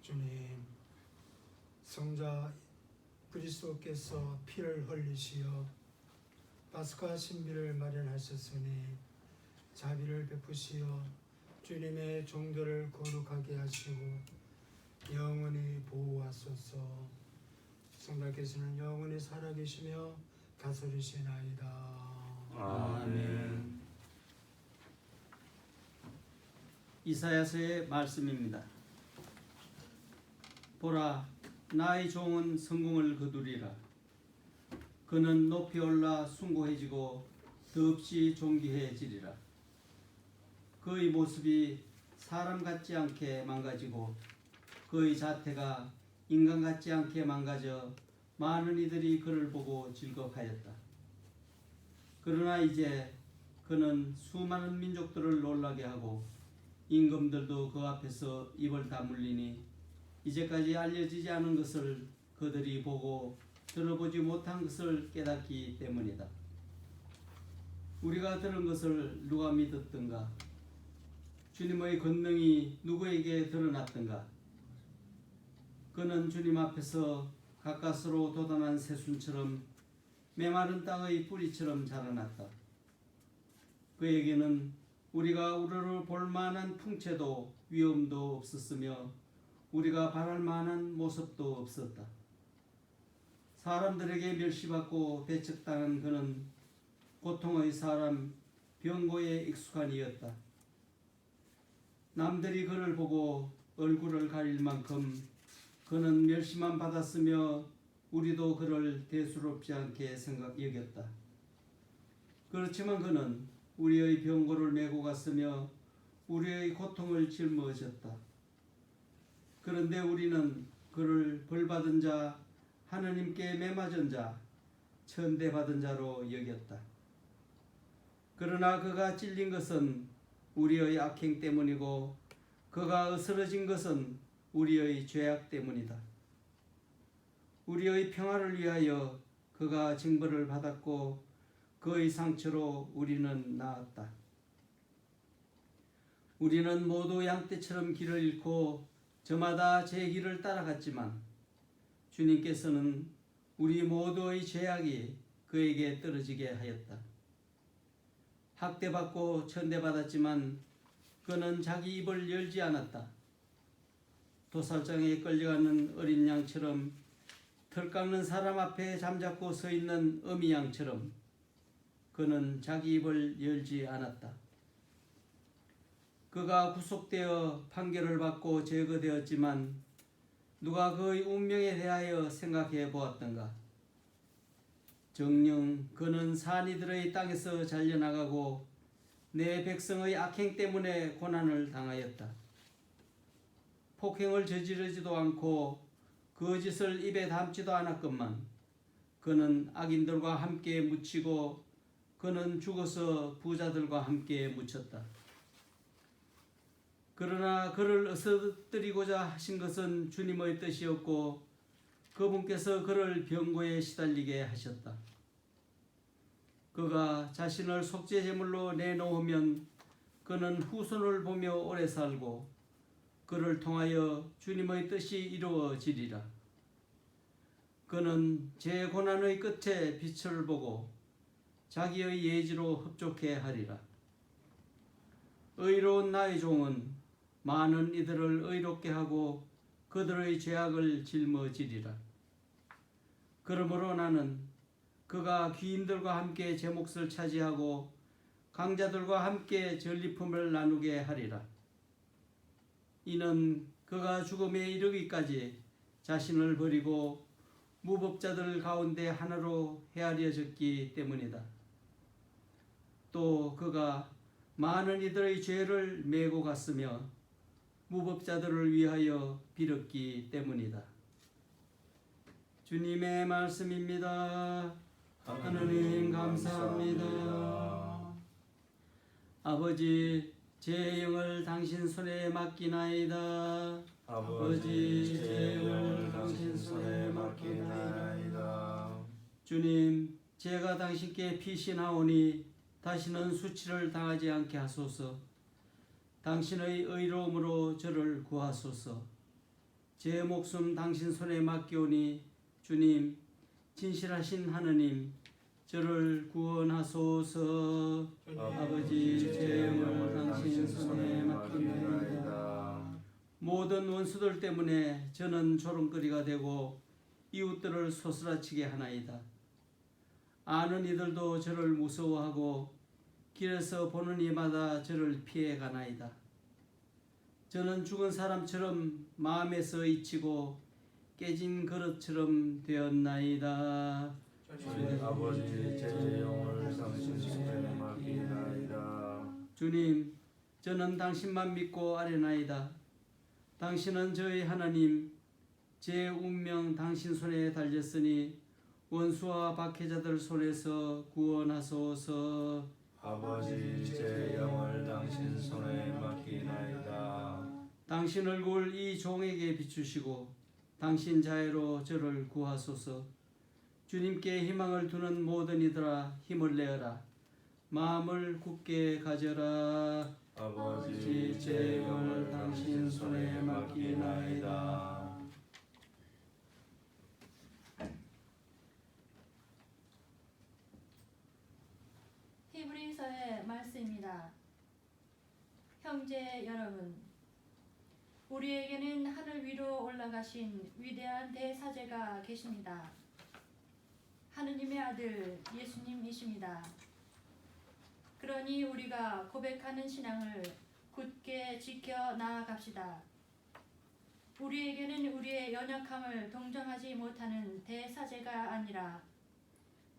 주님, 성자 그리스도께서 피를 흘리시어 파스카 신비를 마련하셨으니 자비를 베푸시어 주님의 종들을 거룩하게 하시고 영원히 보호하소서. 성자께서는 영원히 살아계시며 다스리시나이다. 아멘. 이사야서의 말씀입니다. 보라, 나의 종은 성공을 거두리라. 그는 높이 올라 숭고해지고 더없이 존귀해지리라. 그의 모습이 사람 같지 않게 망가지고 그의 자태가 인간 같지 않게 망가져 많은 이들이 그를 보고 즐거워하였다. 그러나 이제 그는 수많은 민족들을 놀라게 하고 임금들도 그 앞에서 입을 다물리니 이제까지 알려지지 않은 것을 그들이 보고 들어보지 못한 것을 깨닫기 때문이다. 우리가 들은 것을 누가 믿었던가? 주님의 권능이 누구에게 드러났던가? 그는 주님 앞에서 가까스로 돋아난 새순처럼 메마른 땅의 뿌리처럼 자라났다. 그에게는 우리가 우러러 볼 만한 풍채도 위엄도 없었으며 우리가 바랄 만한 모습도 없었다. 사람들에게 멸시받고 배척당한 그는 고통의 사람, 병고에 익숙한 이였다. 남들이 그를 보고 얼굴을 가릴 만큼 그는 멸시만 받았으며 우리도 그를 대수롭지 않게 여겼다. 그렇지만 그는 우리의 병고를 메고 갔으며 우리의 고통을 짊어졌다. 그런데 우리는 그를 벌받은 자, 하느님께 매맞은 자, 천대받은 자로 여겼다. 그러나 그가 찔린 것은 우리의 악행 때문이고 그가 으스러진 것은 우리의 죄악 때문이다. 우리의 평화를 위하여 그가 징벌을 받았고 그의 상처로 우리는 나았다. 우리는 모두 양떼처럼 길을 잃고 저마다 제 길을 따라갔지만 주님께서는 우리 모두의 죄악이 그에게 떨어지게 하였다. 학대받고 천대받았지만 그는 자기 입을 열지 않았다. 도살장에 끌려가는 어린 양처럼 털 깎는 사람 앞에 잠자코 서 있는 어미 양처럼 그는 자기 입을 열지 않았다. 그가 구속되어 판결을 받고 제거되었지만 누가 그의 운명에 대하여 생각해 보았던가? 정녕 그는 산이들의 땅에서 잘려나가고 내 백성의 악행 때문에 고난을 당하였다. 폭행을 저지르지도 않고 거짓을 입에 담지도 않았건만 그는 악인들과 함께 묻히고 그는 죽어서 부자들과 함께 묻혔다. 그러나 그를 으스러뜨리고자 하신 것은 주님의 뜻이었고 그분께서 그를 병고에 시달리게 하셨다. 그가 자신을 속죄제물로 내놓으면 그는 후손을 보며 오래 살고 그를 통하여 주님의 뜻이 이루어지리라. 그는 제 고난의 끝에 빛을 보고 자기의 예지로 흡족해 하리라. 의로운 나의 종은 많은 이들을 의롭게 하고 그들의 죄악을 짊어지리라. 그러므로 나는 그가 귀인들과 함께 제 몫을 차지하고 강자들과 함께 전리품을 나누게 하리라. 이는 그가 죽음에 이르기까지 자신을 버리고 무법자들 가운데 하나로 헤아려졌기 때문이다. 또 그가 많은 이들의 죄를 메고 갔으며 무법자들을 위하여 빌었기 때문이다. 주님의 말씀입니다. 하나님 감사합니다. 아버지, 제 영을 당신 손에 맡기나이다. 아버지, 제 영을 당신 손에 맡기나이다. 주님, 제가 당신께 피신하오니 다시는 수치를 당하지 않게 하소서. 당신의 의로움으로 저를 구하소서. 제 목숨 당신 손에 맡기오니 주님, 진실하신 하느님, 저를 구원하소서. 아버지, 제 영을 당신 손에 맡깁니다. 모든 원수들 때문에 저는 조롱거리가 되고 이웃들을 소스라치게 하나이다. 아는 이들도 저를 무서워하고 길에서 보는 이마다 저를 피해 가나이다. 저는 죽은 사람처럼 마음에서 잊히고 깨진 그릇처럼 되었나이다. 주님 아버지 제 영을 당신 손에 맡기나이다. 주님, 저는 당신만 믿고 아뢰나이다. 당신은 저의 하나님, 제 운명 당신 손에 달렸으니 원수와 박해자들 손에서 구원하소서. 아버지 제 영을 당신 손에 맡기나이다. 당신 얼굴 이 종에게 비추시고 당신 자애로 저를 구하소서. 주님께 희망을 두는 모든 이들아 힘을 내어라. 마음을 굳게 가져라. 아버지 제 영을 당신 손에 맡기나이다. 히브리서의 말씀입니다. 형제 여러분, 우리에게는 하늘 위로 올라가신 위대한 대사제가 계십니다. 하느님의 아들 예수님이십니다. 그러니 우리가 고백하는 신앙을 굳게 지켜 나아갑시다. 우리에게는 우리의 연약함을 동정하지 못하는 대사제가 아니라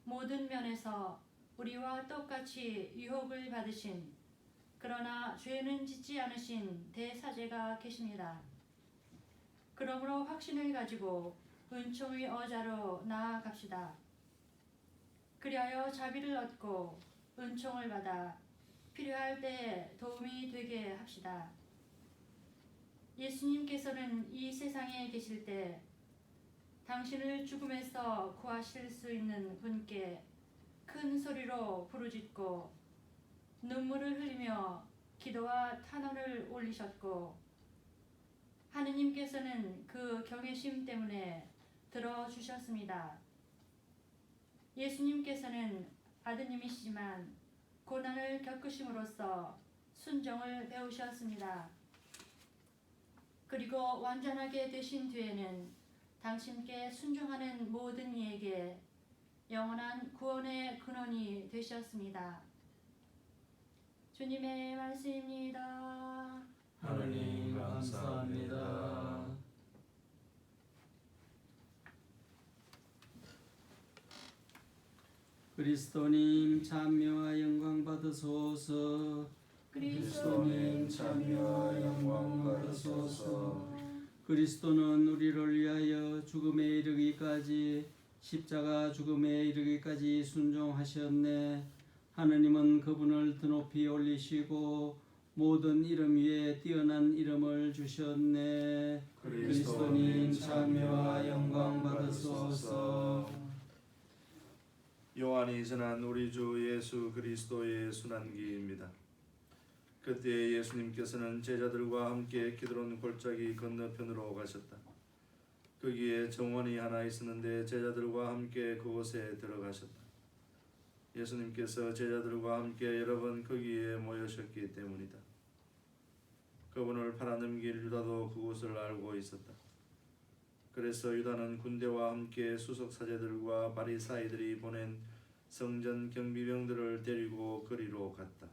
모든 면에서 우리와 똑같이 유혹을 받으신 그러나 죄는 짓지 않으신 대사제가 계십니다. 그러므로 확신을 가지고 은총의 어자로 나아갑시다. 그리하여 자비를 얻고 은총을 받아 필요할 때에 도움이 되게 합시다. 예수님께서는 이 세상에 계실 때 당신을 죽음에서 구하실 수 있는 분께 큰 소리로 부르짖고 눈물을 흘리며 기도와 탄원을 올리셨고 하느님께서는 그 경외심 때문에 들어주셨습니다. 예수님께서는 아드님이시지만 고난을 겪으심으로써 순종을 배우셨습니다. 그리고 완전하게 되신 뒤에는 당신께 순종하는 모든 이에게 영원한 구원의 근원이 되셨습니다. 주님의 말씀입니다. 하느님 감사합니다. 그리스도님 찬미와 영광 받으소서. 그리스도님 찬미와 영광 받으소서. 그리스도는 우리를 위하여 죽음에 이르기까지 십자가 죽음에 이르기까지 순종하셨네. 하느님은 그분을 드높이 올리시고 모든 이름 위에 뛰어난 이름을 주셨네. 그리스도님 찬미와 영광 받으소서. 요한이 전한 우리 주 예수 그리스도의 순환기입니다. 그때 예수님께서는 제자들과 함께 기드론 골짜기 건너편으로 가셨다. 거기에 정원이 하나 있었는데 제자들과 함께 그곳에 들어가셨다. 예수님께서 제자들과 함께 여러 번 거기에 모여셨기 때문이다. 그분을 팔아넘길 유다도 그곳을 알고 있었다. 그래서 유다는 군대와 함께 수석 사제들과 바리사이들이 보낸 성전 경비병들을 데리고 거리로 갔다.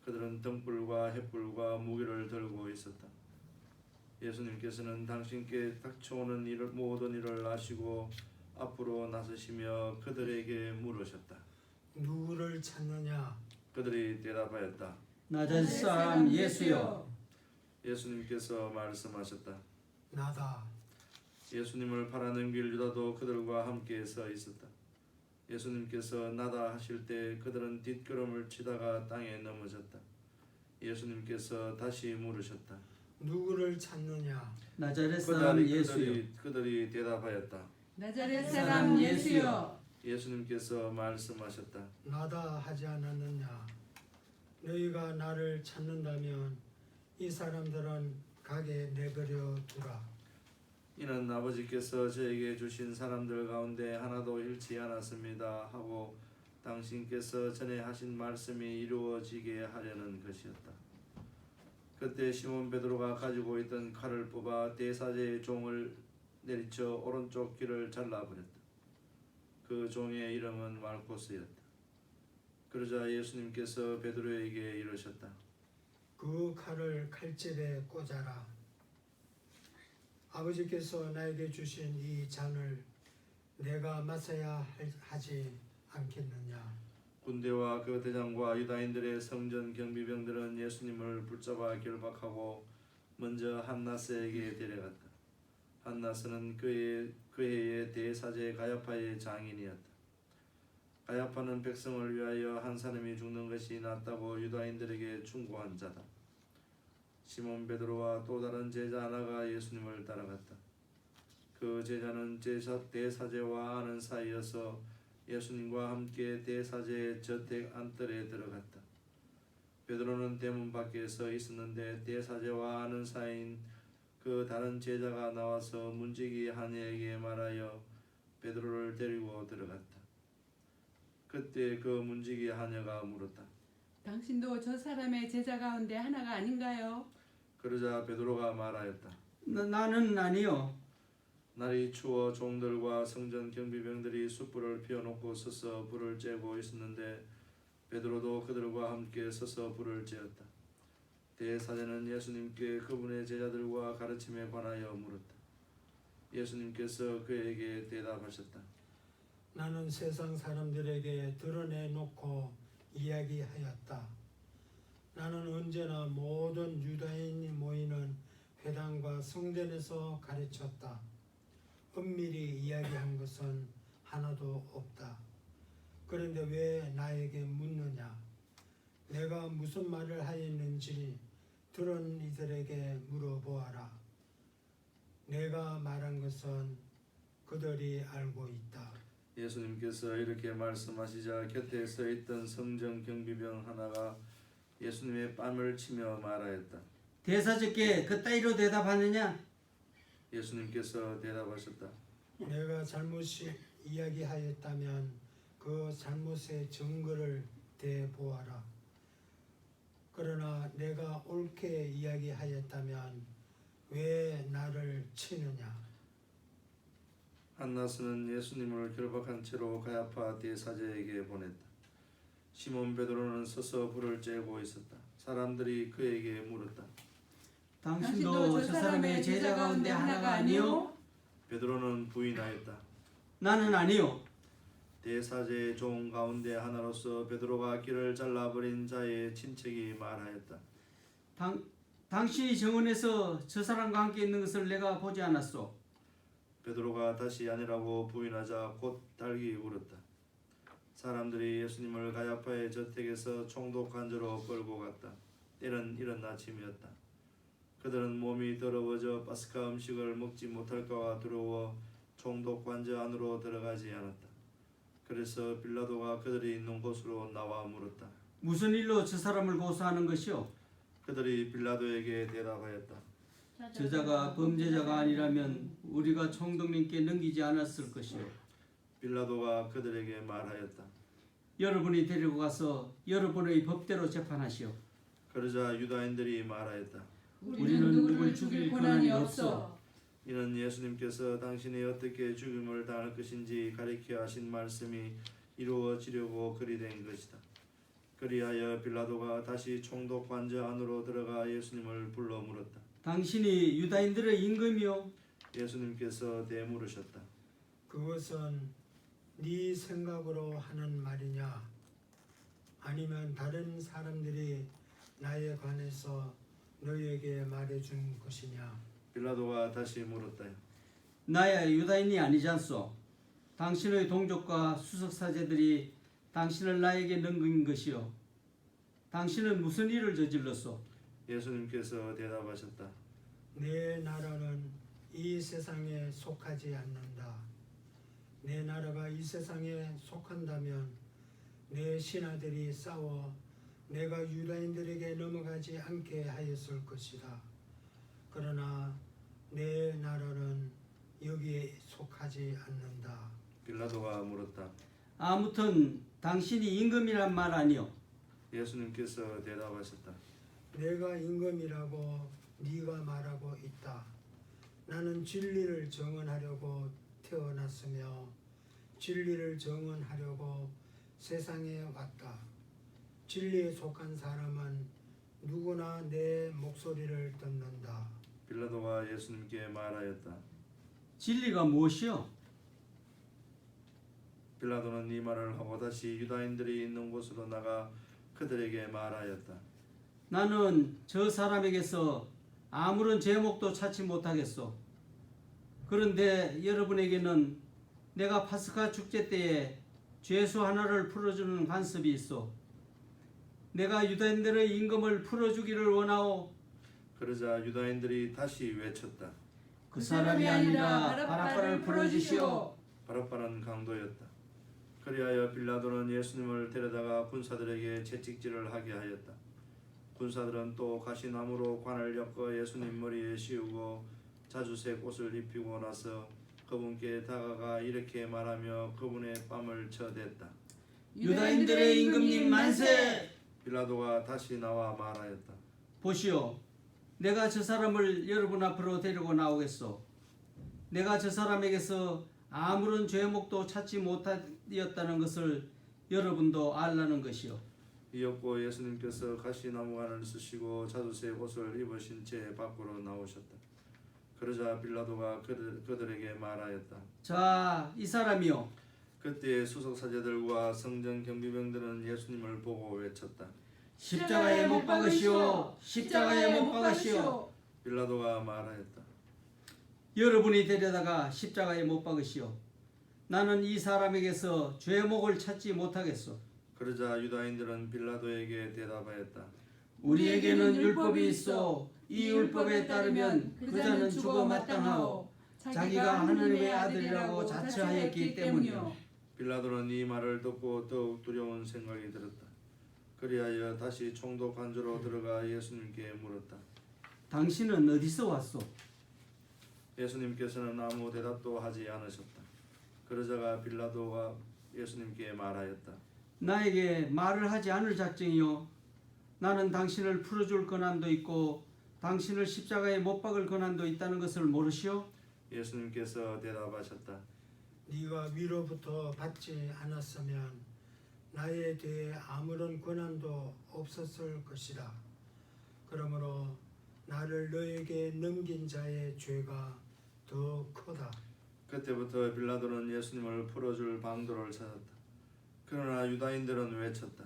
그들은 등불과 횃불과 무기를 들고 있었다. 예수님께서는 당신께 닥쳐오는 모든 일을 아시고 앞으로 나서시며 그들에게 물으셨다. 누구를 찾느냐? 그들이 대답하였다. 나자렛 사람 예수여. 예수님께서 말씀하셨다. 나다. 예수님을 팔아넘길 유다도 그들과 함께 서 있었다. 예수님께서 나다 하실 때 그들은 뒷걸음을 치다가 땅에 넘어졌다. 예수님께서 다시 물으셨다. 누구를 찾느냐? 나자렛 사람 예수여. 그들이 대답하였다. 나자렛 사람 예수여. 예수님께서 말씀하셨다. 나다 하지 않았느냐? 너희가 나를 찾는다면 이 사람들은 가게 내버려 두라. 이는 아버지께서 저에게 주신 사람들 가운데 하나도 잃지 않았습니다 하고 당신께서 전에 하신 말씀이 이루어지게 하려는 것이었다. 그때 시몬 베드로가 가지고 있던 칼을 뽑아 대사제의 종을 내리쳐 오른쪽 귀를 잘라버렸다. 그 종의 이름은 말코스였다. 그러자 예수님께서 베드로에게 이르셨다. 그 칼을 칼집에 꽂아라. 아버지께서 나에게 주신 이 잔을 내가 마셔야 하지 않겠느냐? 군대와 그 대장과 유다인들의 성전 경비병들은 예수님을 붙잡아 결박하고 먼저 한나스에게 데려갔다. 한나스는 그 해의 대사제 가야파의 장인이었다. 가야파는 백성을 위하여 한 사람이 죽는 것이 낫다고 유다인들에게 충고한 자다. 시몬 베드로와 또 다른 제자 하나가 예수님을 따라갔다. 그 제자는 대사제와 아는 사이여서 예수님과 함께 대사제의 저택 안뜰에 들어갔다. 베드로는 대문 밖에 서 있었는데 대사제와 아는 사이인 그 다른 제자가 나와서 문지기 하녀에게 말하여 베드로를 데리고 들어갔다. 그때 그 문지기 하녀가 물었다. 당신도 저 사람의 제자 가운데 하나가 아닌가요? 그러자 베드로가 말하였다. 나는 아니요. 날이 추워 종들과 성전 경비병들이 숯불을 피워놓고 서서 불을 쬐고 있었는데 베드로도 그들과 함께 서서 불을 쬐었다. 대사제는 예수님께 그분의 제자들과 가르침에 관하여 물었다. 예수님께서 그에게 대답하셨다. 나는 세상 사람들에게 드러내놓고 이야기하였다. 나는 언제나 모든 유다인이 모이는 회당과 성전에서 가르쳤다. 은밀히 이야기한 것은 하나도 없다. 그런데 왜 나에게 묻느냐? 내가 무슨 말을 하였는지 들은 이들에게 물어보아라. 내가 말한 것은 그들이 알고 있다. 예수님께서 이렇게 말씀하시자 곁에 서 있던 성전 경비병 하나가 예수님의 뺨을 치며 말하였다. 대사제께 그따위로 대답하느냐? 예수님께서 대답하셨다. 내가 잘못이 이야기하였다면 그 잘못의 증거를 대보아라. 그러나 내가 옳게 이야기하였다면 왜 나를 치느냐? 한나스는 예수님을 결박한 채로 가야파 대사제에게 보냈다. 시몬 베드로는 서서 불을 쬐고 있었다. 사람들이 그에게 물었다. 당신도 저 사람의 제자 가운데 하나가 아니요? 베드로는 부인하였다. 나는 아니요. 대사제의 종 가운데 하나로서 베드로가 귀를 잘라버린 자의 친척이 말하였다. 당신이 정원에서 저 사람과 함께 있는 것을 내가 보지 않았소. 베드로가 다시 아니라고 부인하자 곧 달기 울었다. 사람들이 예수님을 가야파의 저택에서 총독 관저로 끌고 갔다. 때는 이른 아침이었다. 그들은 몸이 더러워져 파스카 음식을 먹지 못할까봐 두려워 총독 관저 안으로 들어가지 않았다. 그래서 빌라도가 그들이 있는 곳으로 나와 물었다. 무슨 일로 저 사람을 고소하는 것이오? 그들이 빌라도에게 대답하였다. 저자가 범죄자가 아니라면 우리가 총독님께 넘기지 않았을 것이오. 빌라도가 그들에게 말하였다. 여러분이 데리고 가서 여러분의 법대로 재판하시오. 그러자 유다인들이 말하였다. 우리는 누굴 죽일 권한이 없어. 이는 예수님께서 당신이 어떻게 죽임을 당할 것인지 가리켜 하신 말씀이 이루어지려고 그리 된 것이다. 그리하여 빌라도가 다시 총독 관저 안으로 들어가 예수님을 불러 물었다. 당신이 유다인들의 임금이요? 예수님께서 되물으셨다. 그것은 네 생각으로 하는 말이냐? 아니면 다른 사람들이 나에 관해서 너희에게 말해준 것이냐? 빌라도가 다시 물었다. 나야 유다인이 아니지 않소. 당신의 동족과 수석사제들이 당신을 나에게 넘긴 것이요. 당신은 무슨 일을 저질렀소? 예수님께서 대답하셨다. 내 나라는 이 세상에 속하지 않는다. 내 나라가 이 세상에 속한다면 내 신하들이 싸워 내가 유다인들에게 넘어가지 않게 하였을 것이다. 그러나 내 나라는 여기에 속하지 않는다. 빌라도가 물었다. 아무튼 당신이 임금이란 말 아니요. 예수님께서 대답하셨다. 내가 임금이라고 네가 말하고 있다. 나는 진리를 증언하려고 태어났으며 진리를 증언하려고 세상에 왔다. 진리에 속한 사람은 누구나 내 목소리를 듣는다. 빌라도가 예수님께 말하였다. 진리가 무엇이요? 빌라도는 이 말을 하고 다시 유다인들이 있는 곳으로 나가 그들에게 말하였다. 나는 저 사람에게서 아무런 제목도 찾지 못하겠소. 그런데 여러분에게는 내가 파스카 축제 때에 죄수 하나를 풀어주는 관습이 있어. 내가 유다인들의 임금을 풀어주기를 원하오. 그러자 유다인들이 다시 외쳤다. 그 사람이 아니라 바라바를 풀어주시오. 바라바는 강도였다. 그리하여 빌라도는 예수님을 데려다가 군사들에게 채찍질을 하게 하였다. 군사들은 또 가시나무로 관을 엮어 예수님 머리에 씌우고 자주색 옷을 입히고 나서 그분께 다가가 이렇게 말하며 그분의 뺨을 쳐댔다. 유다인들의 임금님 만세! 빌라도가 다시 나와 말하였다. 보시오. 내가 저 사람을 여러분 앞으로 데리고 나오겠소. 내가 저 사람에게서 아무런 죄목도 찾지 못하였다는 것을 여러분도 알라는 것이요. 이었고 예수님께서 가시나무관을 쓰시고 자두색 옷을 입으신 채 밖으로 나오셨다. 그러자 빌라도가 그들에게 말하였다. 자, 이 사람이요. 그때 수석 사제들과 성전 경비병들은 예수님을 보고 외쳤다. 십자가에 못 박으시오. 십자가에 못 박으시오. 빌라도가 말하였다. 여러분이 데려다가 십자가에 못 박으시오. 나는 이 사람에게서 죄목을 찾지 못하겠소. 그러자 유다인들은 빌라도에게 대답하였다. 우리에게는 율법이 있어. 이 율법에 따르면 그 자는 죽어 마땅하오. 자기가 하나님의 아들이라고 자처하였기 때문이요. 빌라도는 이 말을 듣고 더욱 두려운 생각이 들었다. 그리하여 다시 총독 관저로 들어가 예수님께 물었다. 당신은 어디서 왔소? 예수님께서는 아무 대답도 하지 않으셨다. 그러자가 빌라도가 예수님께 말하였다. 나에게 말을 하지 않을 작정이요. 나는 당신을 풀어줄 권한도 있고 당신을 십자가에 못 박을 권한도 있다는 것을 모르시오? 예수님께서 대답하셨다. 네가 위로부터 받지 않았으면 나에 대해 아무런 권한도 없었을 것이다. 그러므로 나를 너에게 넘긴 자의 죄가 더 크다. 그때부터 빌라도는 예수님을 풀어줄 방도를 찾았다. 그러나 유다인들은 외쳤다.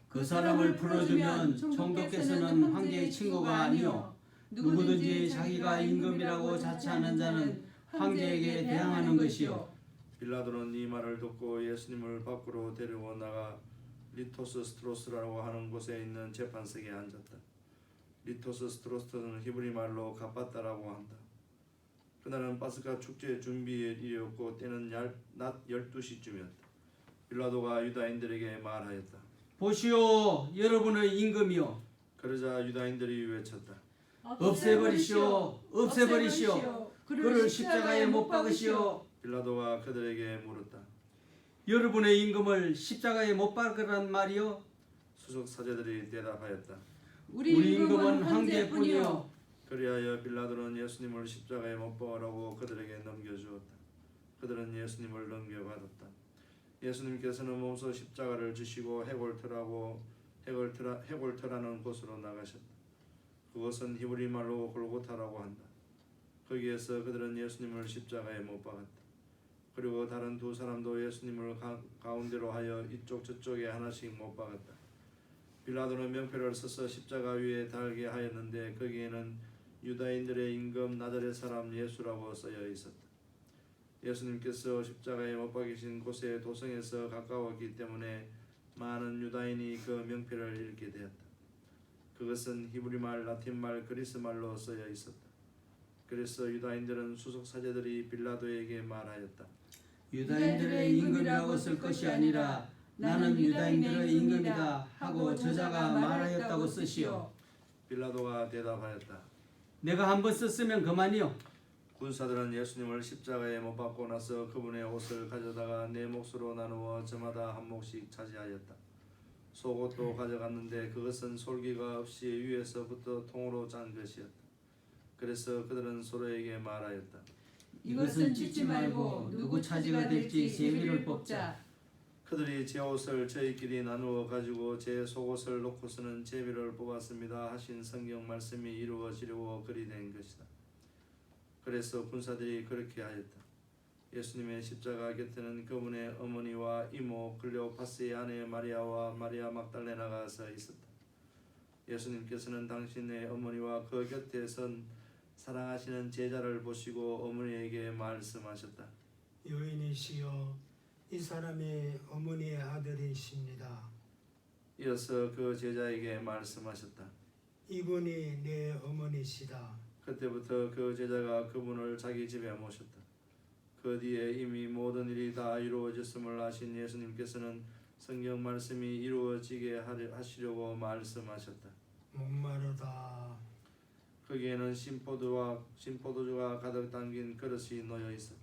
그 사람을 풀어주면 총독께서는 황제의 친구가 아니요. 누구든지 자기가 임금이라고 자처하는 자는 황제에게 대항하는 것이요. 빌라도는 이 말을 듣고 예수님을 밖으로 데리고 나가 리토스 스트로스라고 하는 곳에 있는 재판석에 앉았다. 리토스 스트로스는 히브리 말로 갑바다라고 한다. 그날은 파스카 축제 준비일이었고 때는 낮 12시쯤이었다. 빌라도가 유다인들에게 말하였다. 보시오, 여러분의 임금이요. 그러자 유다인들이 외쳤다. 없애버리시오, 없애버리시오. 그를 십자가에 못 박으시오. 빌라도가 그들에게 물었다. 여러분의 임금을 십자가에 못 박으란 말이요? 수석 사제들이 대답하였다. 우리 임금은 황제뿐이요. 그리하여 빌라도는 예수님을 십자가에 못 박으라고 그들에게 넘겨주었다. 그들은 예수님을 넘겨받았다. 예수님께서는 몸소 십자가를 지시고 해골터라는 곳으로 나가셨다. 그것은 히브리 말로 골고타라고 한다. 거기에서 그들은 예수님을 십자가에 못 박았다. 그리고 다른 두 사람도 예수님을 가운데로 하여 이쪽 저쪽에 하나씩 못 박았다. 빌라도는 명패를 써서 십자가 위에 달게 하였는데 거기에는 유다인들의 임금 나자렛 사람 예수라고 쓰여 있었다. 예수님께서 십자가에 못 박히신 곳에 도성에서 가까웠기 때문에 많은 유다인이 그 명패를 읽게 되었다. 그것은 히브리말, 라틴말, 그리스말로 쓰여 있었다. 그래서 유다인들은 수석 사제들이 빌라도에게 말하였다. 유다인들의 임금이라고 쓸 것이 아니라 나는 유다인들의 임금이다 하고 저자가 말하였다고 쓰시오. 빌라도가 대답하였다. 내가 한번 썼으면 그만이요. 군사들은 예수님을 십자가에 못 박고 나서 그분의 옷을 가져다가 네 몫으로 나누어 저마다 한 몫씩 차지하였다. 속옷도 가져갔는데 그것은 솔기가 없이 위에서부터 통으로 짠 것이었다. 그래서 그들은 서로에게 말하였다. 이것은 찢지 말고 누구 차지가 될지 제비를 뽑자. 그들이 제 옷을 저희끼리 나누어 가지고 제 속옷을 놓고서는 제비를 뽑았습니다 하신 성경 말씀이 이루어지려고 그리 된 것이다. 그래서 군사들이 그렇게 하였다. 예수님의 십자가 곁에는 그분의 어머니와 이모 클레오파스의 아내 마리아와 마리아 막달레나가 서 있었다. 예수님께서는 당신의 어머니와 그 곁에 선 사랑하시는 제자를 보시고 어머니에게 말씀하셨다. 여인이시여, 이 사람이 어머니의 아들이십니다. 이어서 그 제자에게 말씀하셨다. 이분이 내 어머니시다. 그때부터 그 제자가 그분을 자기 집에 모셨다. 그 뒤에 이미 모든 일이 다 이루어졌음을 아신 예수님께서는 성경 말씀이 이루어지게 하시려고 말씀하셨다. 목마르다. 거기에는 신포도주가 가득 담긴 그릇이 놓여 있었다.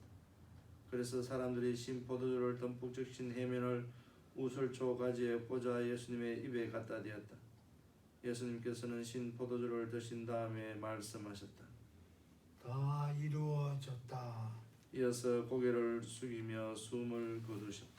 그래서 사람들이 신포도주를 듬뿍 적신 해면을 우슬초 가지에 꽂아 예수님의 입에 갖다 대었다. 예수님께서는 신포도주를 드신 다음에 말씀하셨다. 다 이루어졌다. 이어서 고개를 숙이며 숨을 거두셨다.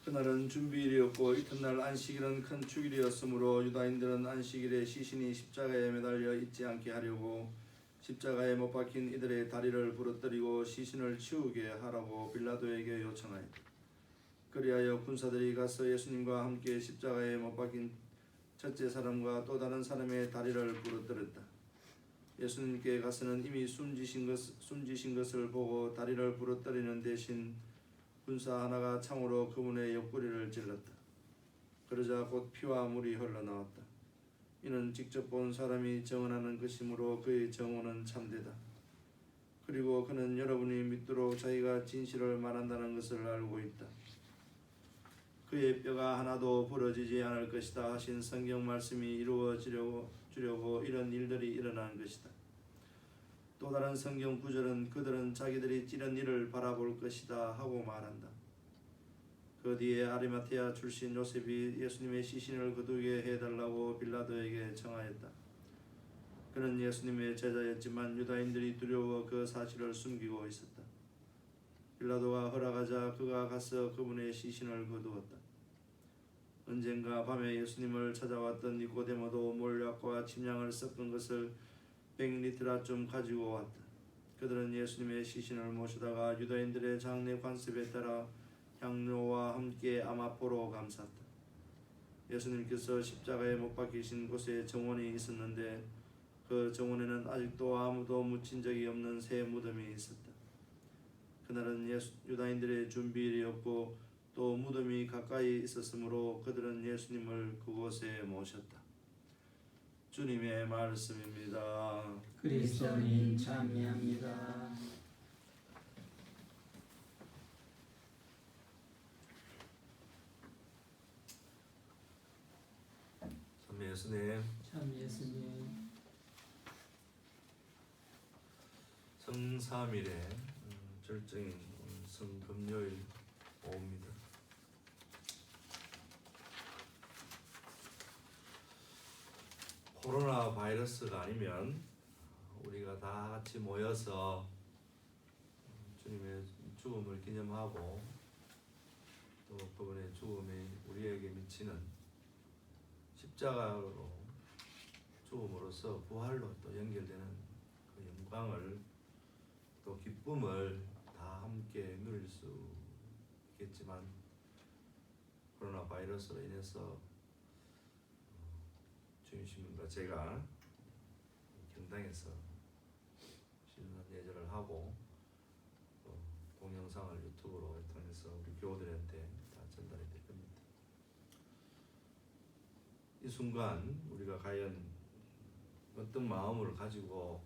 그날은 준비일이었고 이튿날 안식일은 큰 축일이었으므로 유다인들은 안식일에 시신이 십자가에 매달려 있지 않게 하려고 십자가에 못 박힌 이들의 다리를 부러뜨리고 시신을 치우게 하라고 빌라도에게 요청하였다. 그리하여 군사들이 가서 예수님과 함께 십자가에 못 박힌 첫째 사람과 또 다른 사람의 다리를 부러뜨렸다. 예수님께 가서는 이미 숨지신 것을 보고 다리를 부러뜨리는 대신 군사 하나가 창으로 그분의 옆구리를 찔렀다. 그러자 곧 피와 물이 흘러나왔다. 이는 직접 본 사람이 증언하는 것이므로 그의 증언은 참되다. 그리고 그는 여러분이 믿도록 자기가 진실을 말한다는 것을 알고 있다. 그의 뼈가 하나도 부러지지 않을 것이다 하신 성경 말씀이 이루어지려고 이런 일들이 일어난 것이다. 또 다른 성경 구절은 그들은 자기들이 찌른 이를 바라볼 것이다 하고 말한다. 그 뒤에 아리마테아 출신 요셉이 예수님의 시신을 거두게 해달라고 빌라도에게 청하였다. 그는 예수님의 제자였지만 유다인들이 두려워 그 사실을 숨기고 있었다. 빌라도가 허락하자 그가 가서 그분의 시신을 거두었다. 언젠가 밤에 예수님을 찾아왔던 니고데모도 몰약과 침향을 섞은 것을 100리터라쯤 가지고 왔다. 그들은 예수님의 시신을 모시다가 유다인들의 장례 관습에 따라 향료와 함께 아마포로 감쌌다. 예수님께서 십자가에 못 박히신 곳에 정원이 있었는데 그 정원에는 아직도 아무도 묻힌 적이 없는 새 무덤이 있었다. 그날은 유다인들의 준비일이었고 또 무덤이 가까이 있었으므로 그들은 예수님을 그곳에 모셨다. 주님의 말씀입니다. 그리스도님 찬미합니다. 참 예수님, 참 예수님. 성삼일의 절정인 성금요일 오후입니다. 코로나 바이러스가 아니면 우리가 다 같이 모여서 주님의 죽음을 기념하고 또 그분의 죽음이 우리에게 미치는 십자가로 죽음으로써 부활로 또 연결되는 그 영광을 또 기쁨을 다 함께 누릴 수 있겠지만 코로나 바이러스로 인해서 주임신문과 제가 경당에서 신년 예절을 하고 또 동영상을 유튜브로 통해서 우리 교우들한테 다 전달이 될 겁니다. 이 순간 우리가 과연 어떤 마음을 가지고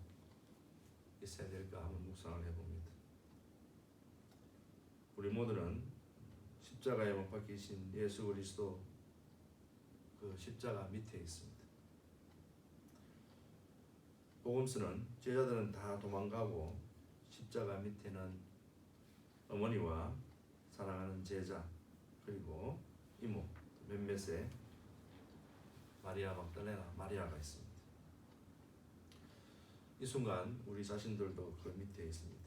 있어야 될까 한번 묵상을 해봅니다. 우리 모두는 십자가에 못 박히신 예수 그리스도 그 십자가 밑에 있습니다. 복음서는 제자들은 다 도망가고 십자가 밑에는 어머니와 사랑하는 제자 그리고 이모 몇몇의 마리아 막달레나 마리아가 있습니다. 이 순간 우리 자신들도 그 밑에 있습니다.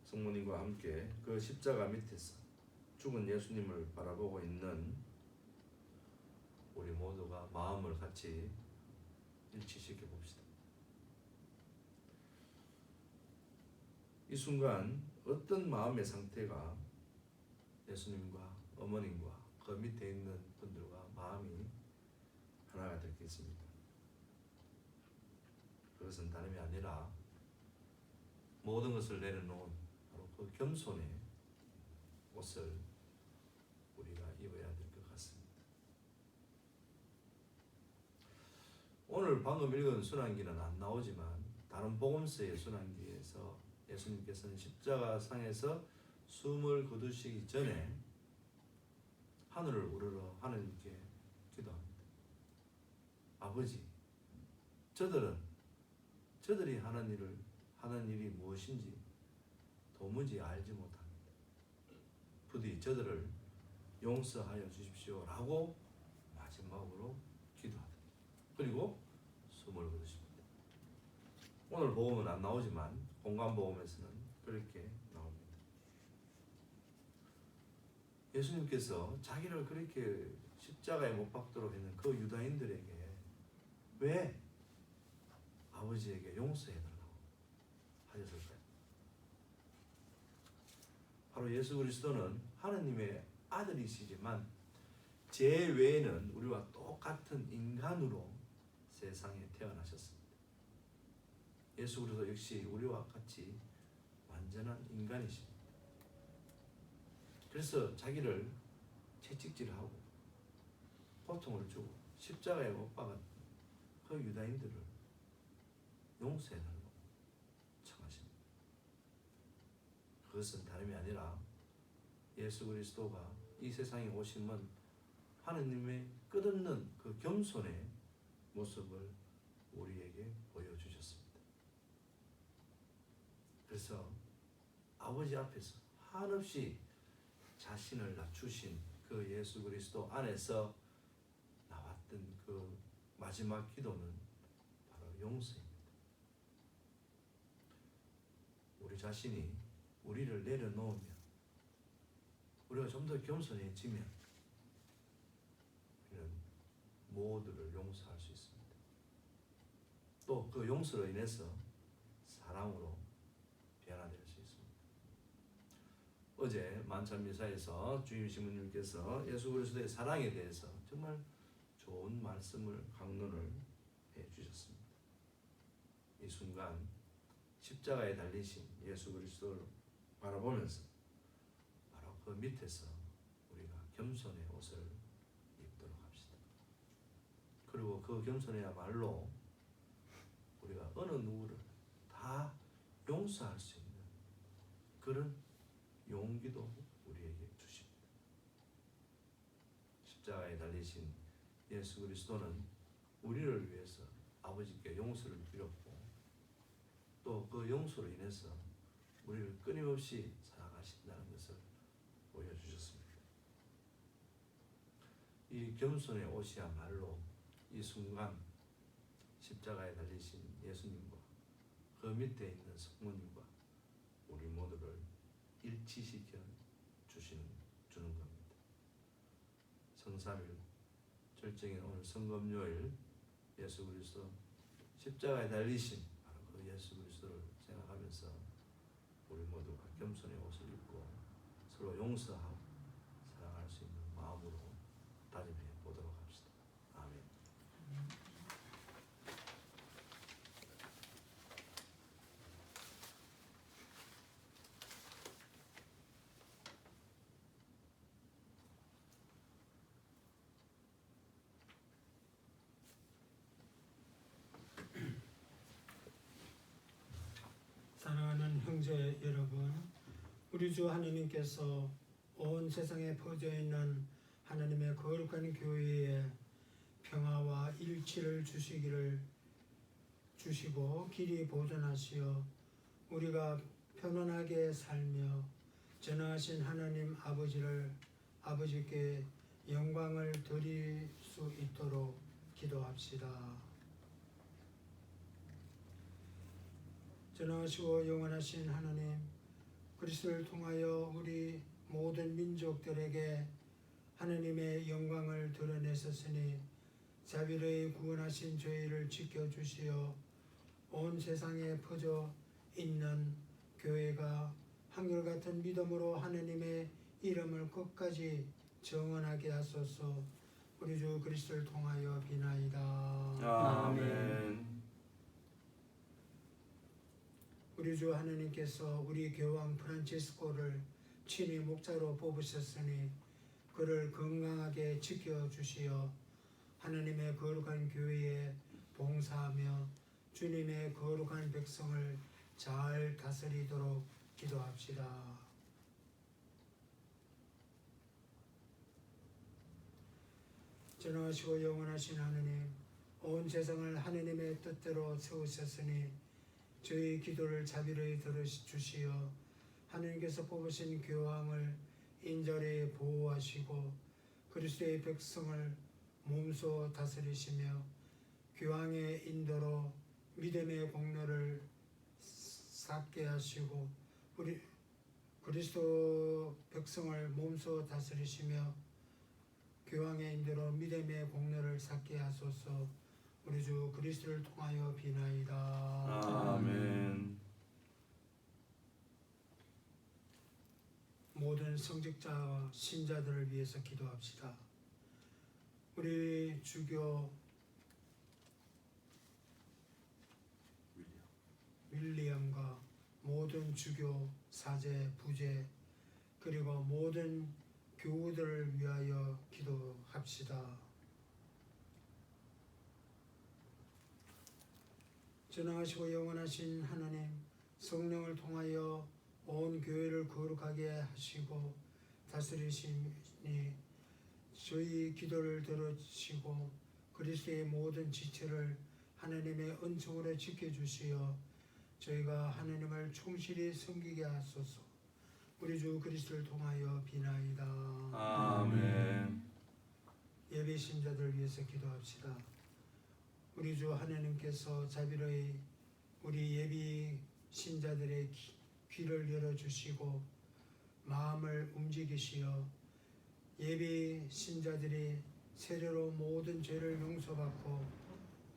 성모님과 함께 그 십자가 밑에서 죽은 예수님을 바라보고 있는 우리 모두가 마음을 같이 일치시켜 봅시다. 이 순간 어떤 마음의 상태가 예수님과 어머님과 그 밑에 있는 분들과 마음이 하나가 되겠습니까? 그것은 다름이 아니라 모든 것을 내려놓은 바로 그 겸손의 옷을 우리가 입어야 될 것 같습니다. 오늘 방금 읽은 순환기는 안 나오지만 다른 복음서의 순환기에서 예수님께서는 십자가 상에서 숨을 거두시기 전에 하늘을 우러러 하나님께 기도합니다. 아버지, 저들이 하는 일이 무엇인지 도무지 알지 못합니다. 부디 저들을 용서하여 주십시오라고 마지막으로 기도하다. 그리고 숨을 거두십니다. 오늘 복음은 안 나오지만 공간 복음에서는 그렇게 나옵니다. 예수님께서 자기를 그렇게 십자가에 못 박도록 했는 그 유다인들에게 왜 아버지에게 용서해달라고 하셨을까요? 바로 예수 그리스도는 하느님의 아들이시지만 제 외에는 우리와 똑같은 인간으로 세상에 태어나셨습니다. 예수 그리스도 역시 우리와 같이 완전한 인간이십니다. 그래서 자기를 채찍질하고 고통을 주고 십자가에 못 박은 그 유다인들을 용서해달라고 청하십니다. 그것은 다름이 아니라 예수 그리스도가 이 세상에 오심은 하느님의 끝없는 그 겸손의 모습을 우리에게 보여주셨습니다. 그래서 아버지 앞에서 한없이 자신을 낮추신 그 예수 그리스도 안에서 나왔던 그 마지막 기도는 바로 용서입니다. 우리 자신이 우리를 내려놓으면, 우리가 좀 더 겸손해지면 우리는 모두를 용서할 수 있습니다. 또 그 용서로 인해서 사랑으로 변화될 수 있습니다. 어제 만찬미사에서 주임 신부님께서 예수 그리스도의 사랑에 대해서 정말 좋은 말씀을 강론을 해주셨습니다. 이 순간 십자가에 달리신 예수 그리스도를 바라보면서 바로 그 밑에서 우리가 겸손의 옷을 입도록 합시다. 그리고 그 겸손해야말로 우리가 어느 누구를 다 용서할 수 있는 그런 용기도 우리에게 주십니다. 십자가에 달리신 예수 그리스도는 우리를 위해서 아버지께 용서를 드렸고 또 그 용서로 인해서 우리를 끊임없이 사랑하신다는 것을 보여주셨습니다. 이 겸손의 옷이야말로 이 순간 십자가에 달리신 예수님과 그 밑에 있는 성모님과 우리 모두를 일치시켜 주는 겁니다. 성삼일 절정인 오늘 성검요일 예수 그리스도 십자가에 달리신 바로 그 예수 그리스도를 생각하면서 우리 모두가 겸손의 옷을 입고 서로 용서하고 사랑할 수 있는 마음으로 다짐해 보도록 합시다. 아멘. 사랑하는 형제 여러분, 우리 주 하나님께서 온 세상에 퍼져 있는 하나님의 거룩한 교회에 평화와 일치를 주시고 길이 보존하시어 우리가 편안하게 살며 전능하신 하나님 아버지께 영광을 드릴 수 있도록 기도합시다. 전능하시고 영원하신 하나님, 그리스도를 통하여 우리 모든 민족들에게 하나님의 영광을 드러내셨으니 자비로이 구원하신 저희를 지켜주시어 온 세상에 퍼져 있는 교회가 한결같은 믿음으로 하나님의 이름을 끝까지 정언하게 하소서. 우리 주 그리스도를 통하여 비나이다. 아멘. 우리 주 하나님께서 우리 교황 프란치스코를 친히 목자로 뽑으셨으니 그를 건강하게 지켜주시어 하나님의 거룩한 교회에 봉사하며 주님의 거룩한 백성을 잘 다스리도록 기도합시다. 전능하시고 영원하신 하나님, 온 세상을 하나님의 뜻대로 세우셨으니 저희 기도를 자비로이 들어주시어 하나님께서 뽑으신 교황을 인자리에 보호하시고 그리스도의 백성을 몸소 다스리시며 교황의 인도로 믿음의 공로를 쌓게 하시고 우리 그리스도 백성을 몸소 다스리시며 교황의 인도로 믿음의 공로를 쌓게 하소서. 우리 주 그리스도를 통하여 비나이다. 아멘. 모든 성직자와 신자들을 위해서 기도합시다. 우리 주교 윌리엄과 모든 주교, 사제, 부제 그리고 모든 교우들을 위하여 기도합시다. 전능하시고 영원하신 하나님, 성령을 통하여 온 교회를 거룩하게 하시고 다스리시니 저희 기도를 들어주시고 그리스도의 모든 지체를 하나님의 은총으로 지켜주시어 저희가 하나님을 충실히 섬기게 하소서. 우리 주 그리스도를 통하여 비나이다. 아멘. 예배 신자들 위해서 기도합시다. 우리 주 하나님께서 자비로이 우리 예비 신자들의 귀를 열어주시고 마음을 움직이시어 예비 신자들이 세례로 모든 죄를 용서받고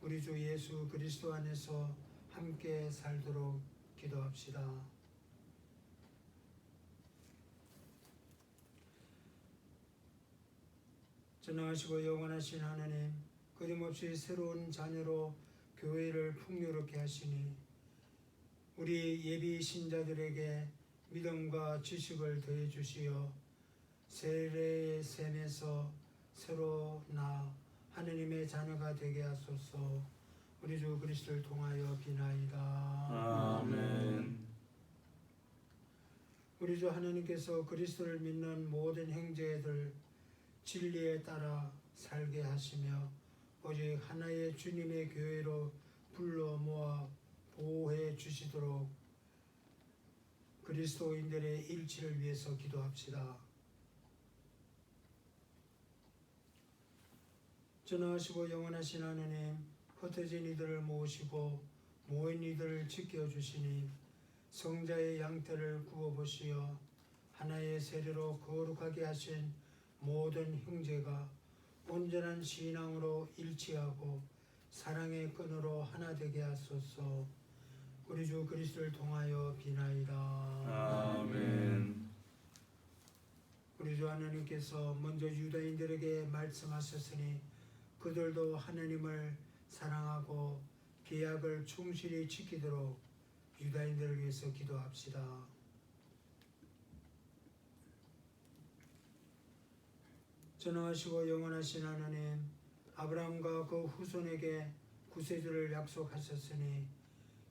우리 주 예수 그리스도 안에서 함께 살도록 기도합시다. 전능하시고 영원하신 하나님, 끊임없이 새로운 자녀로 교회를 풍요롭게 하시니 우리 예비 신자들에게 믿음과 지식을 더해 주시어 세례의 셈에서 새로 나 하느님의 자녀가 되게 하소서. 우리 주 그리스도를 통하여 비나이다. 아멘. 우리 주 하나님께서 그리스도를 믿는 모든 형제들 진리에 따라 살게 하시며 오직 하나의 주님의 교회로 불러 모아 보호해 주시도록 그리스도인들의 일치를 위해서 기도합시다. 전능하시고 영원하신 하나님, 흩어진 이들을 모으시고 모인 이들을 지켜주시니 성자의 양떼를 구워 보시어 하나의 세례로 거룩하게 하신 모든 형제가 온전한 신앙으로 일치하고 사랑의 끈으로 하나 되게 하소서. 우리 주 그리스도를 통하여 비나이다. 아멘. 우리 주 하나님께서 먼저 유다인들에게 말씀하셨으니 그들도 하나님을 사랑하고 계약을 충실히 지키도록 유다인들을 위해서 기도합시다. 전능하시고 영원하신 하나님, 아브라함과 그 후손에게 구세주를 약속하셨으니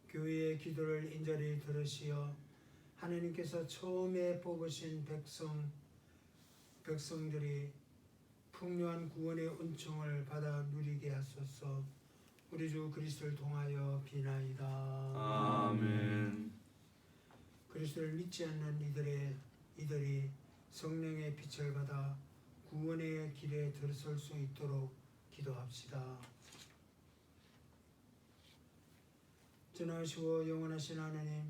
교회의 기도를 인자리 들으시어 하나님께서 처음에 뽑으신 백성들이 풍요한 구원의 은총을 받아 누리게 하소서. 우리 주 그리스도를 통하여 비나이다. 아멘. 그리스도를 믿지 않는 이들이 성령의 빛을 받아 구원의 길에 들어설 수 있도록 기도합시다. 전하시고 영원하신 하나님,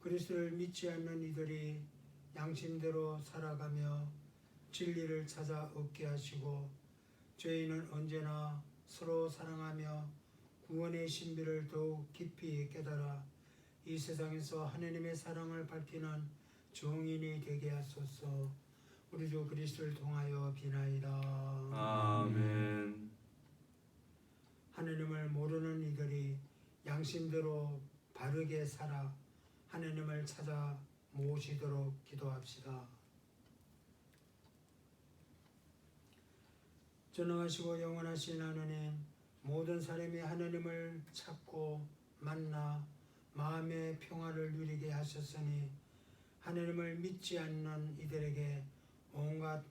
그리스도를 믿지 않는 이들이 양심대로 살아가며 진리를 찾아 얻게 하시고 저희는 언제나 서로 사랑하며 구원의 신비를 더욱 깊이 깨달아 이 세상에서 하나님의 사랑을 밝히는 정인이 되게 하소서. 우리 주 그리스도를 통하여 비나이다. 아멘. 하나님을 모르는 이들이 양심대로 바르게 살아 하나님을 찾아 모시도록 기도합시다. 전능하시고 영원하신 하나님, 모든 사람이 하나님을 찾고 만나 마음의 평화를 누리게 하셨으니 하나님을 믿지 않는 이들이 온갖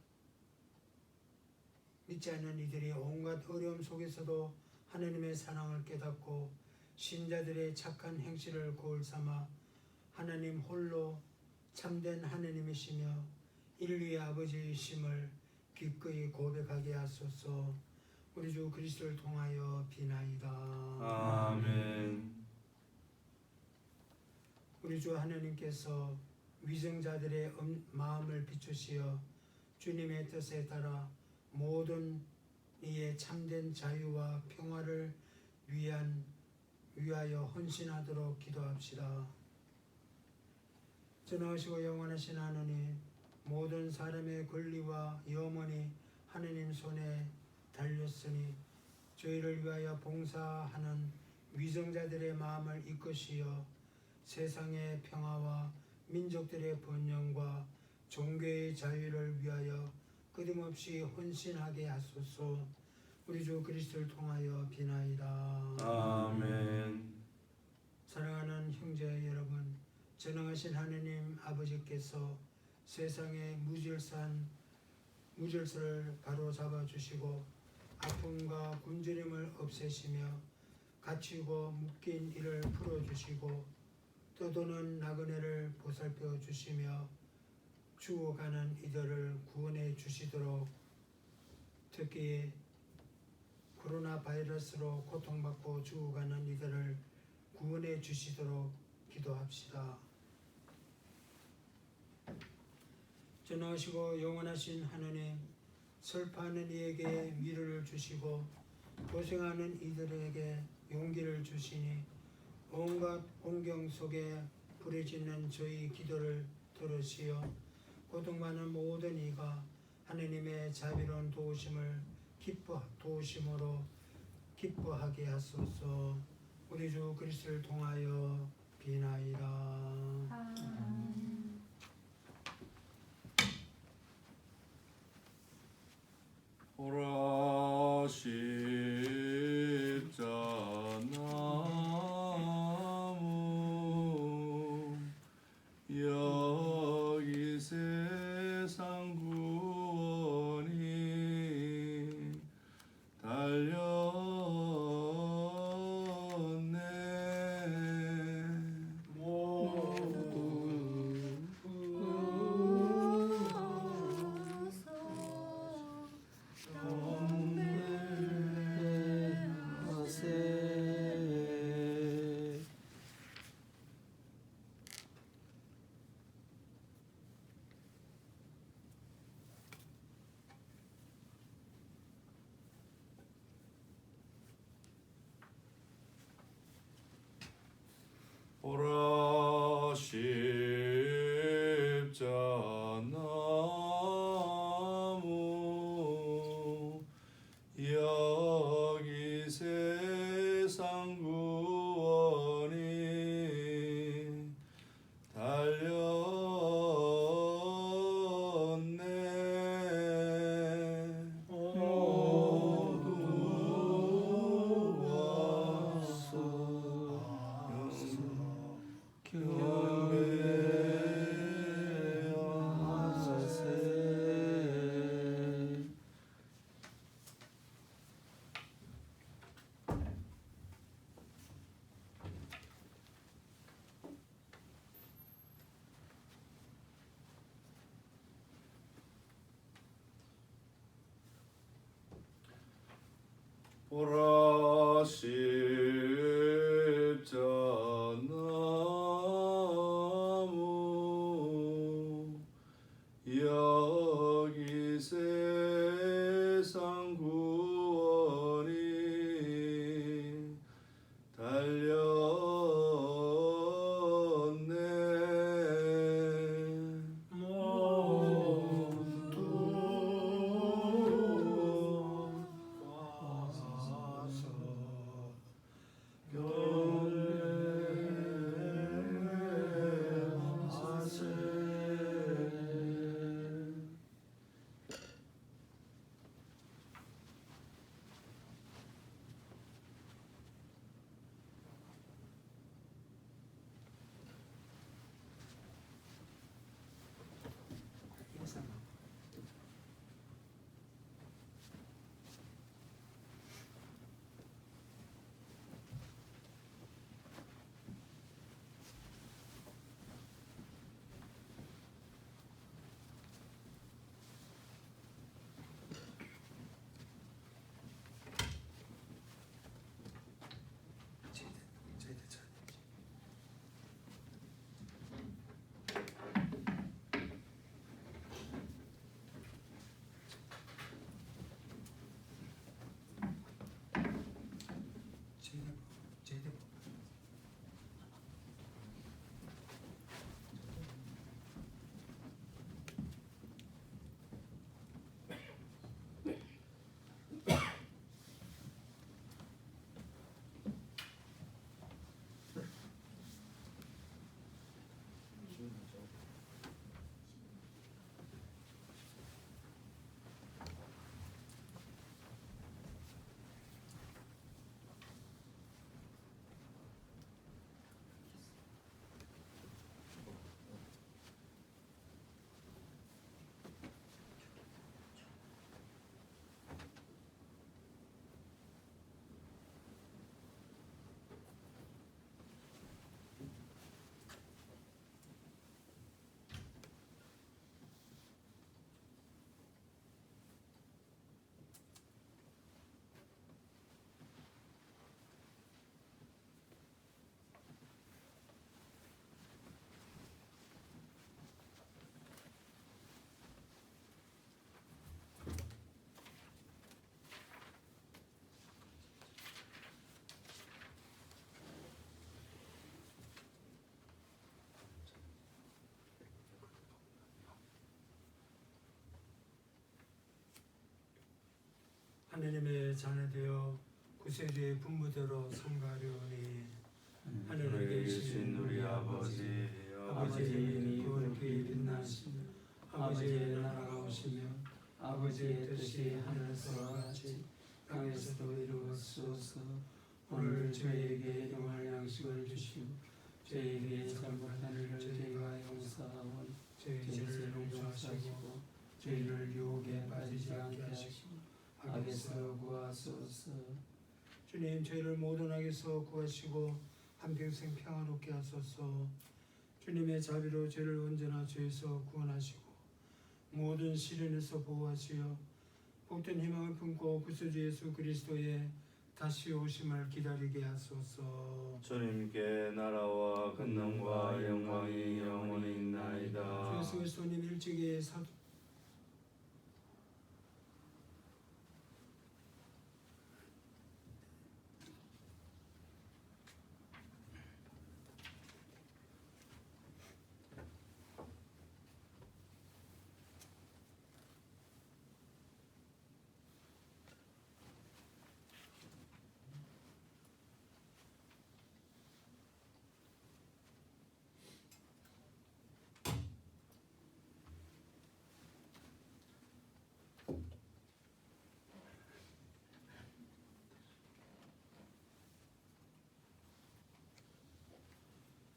어려움 속에서도 하나님의 사랑을 깨닫고 신자들의 착한 행실을 거울 삼아 하나님 홀로 참된 하나님이시며 인류의 아버지이심을 기꺼이 고백하게 하소서. 우리 주 그리스도를 통하여 비나이다. 아멘. 우리 주 하나님께서 위정자들의 마음을 비추시어 주님의 뜻에 따라 모든 이의 참된 자유와 평화를 위하여 헌신하도록 기도합시다. 전하시고 영원하신 하나님, 모든 사람의 권리와 염원이 하나님 손에 달렸으니 저희를 위하여 봉사하는 위정자들의 마음을 이끄시어 세상의 평화와 민족들의 번영과 종교의 자유를 위하여 끊임없이 헌신하게 하소서. 우리 주 그리스도를 통하여 비나이다. 아멘. 사랑하는 형제 여러분, 전능하신 하나님 아버지께서 세상의 무질서를 바로잡아 주시고 아픔과 굶주림을 없애시며 갇히고 묶인 이를 풀어주시고 떠도는 나그네를 보살펴 주시며 죽어가는 이들을 구원해 주시도록, 특히 코로나 바이러스로 고통받고 죽어가는 이들을 구원해 주시도록 기도합시다. 전하시고 영원하신 하나님, 슬퍼하는 이에게 위로를 주시고 고생하는 이들에게 용기를 주시니 온갖 공경 속에 부르짖는 저희 기도를 들으시어 고통받는 모든 이가 하나님의 자비로운 도우심으로 기뻐하게 하소서. 우리 주 그리스도를 통하여 비나이다. 아멘. 오라 십자나무 여기 세상 구원이 달렸네. 모두 보라 십자나무 여기 세상 구원이 달렸네. 모두 와서 경배하세. 하느님의 자녀되어 구세주의 분부대로 성가려니 하늘에 계신 우리 아버지 아버지의 이름이 거룩히 빛나시며 아버지의 나라가 오시며 아버지의 뜻이 하늘에서와 같이 땅에서도 이루어지소서. 오늘 저희에게 용할 양식을 주시고 저희에게 잘못한 일을 저희가 용서하고 저희 죄를 용서하시고 저희를 유혹에 빠지지 않게 하시고 악에서 구하소서. 주님, 저희를 모든 악에서 구하시고 한평생 평화롭게 하소서. 주님의 자비로 저희를 언제나 죄에서 구원하시고 모든 시련에서 보호하시어 복된 희망을 품고 구세주 예수 그리스도의 다시 오심을 기다리게 하소서. 주님께 나라와 권능과 영광이 영원히 있나이다. 주 예수 그리스도님 일찍이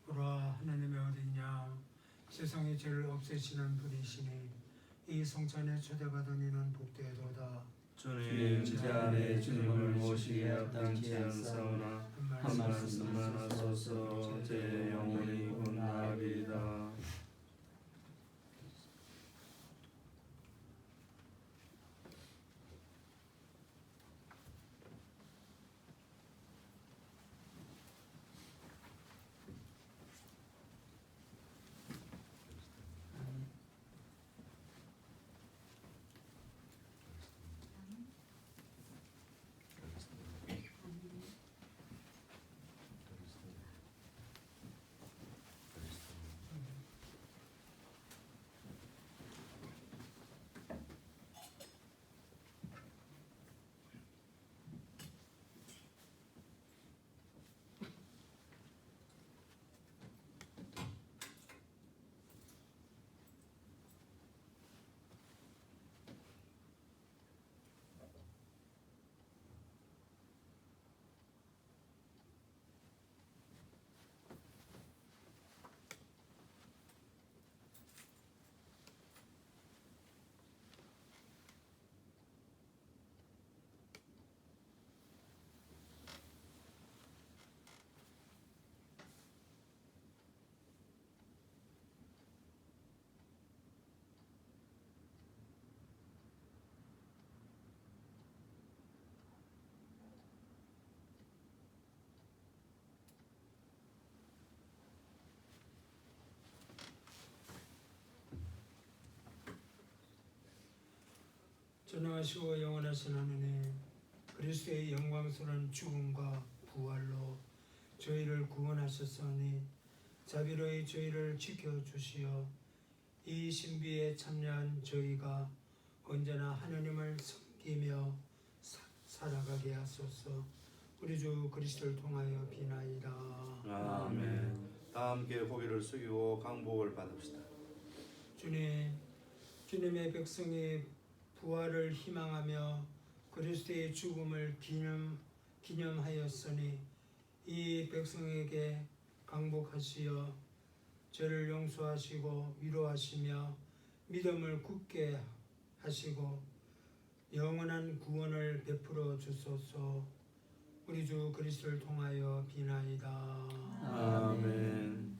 보라, 하나님의 어딨냐. 세상의 죄를 없애시는 분이시니 이 성찬에 초대받은 이는 복되도다. 주님, 제 안에 주님을 모시기에 합당치 않사오나 한 말씀만 하소서. 제 영혼이 곧나리이다. 전능하시고 영원하신 하느님, 그리스도의 영광스러운 죽음과 부활로 저희를 구원하셨으니 자비로이 저희를 지켜주시어 이 신비에 참여한 저희가 언제나 하느님을 섬기며 살아가게 하소서. 우리 주 그리스도를 통하여 비나이다. 아멘. 다 함께 고개를 숙이고 강복을 받읍시다. 주님의 백성이 부활을 희망하며 그리스도의 죽음을 기념하였으니 이 백성에게 강복하시어 저를 용서하시고 위로하시며 믿음을 굳게 하시고 영원한 구원을 베풀어 주소서. 우리 주 그리스도를 통하여 비나이다. 아멘.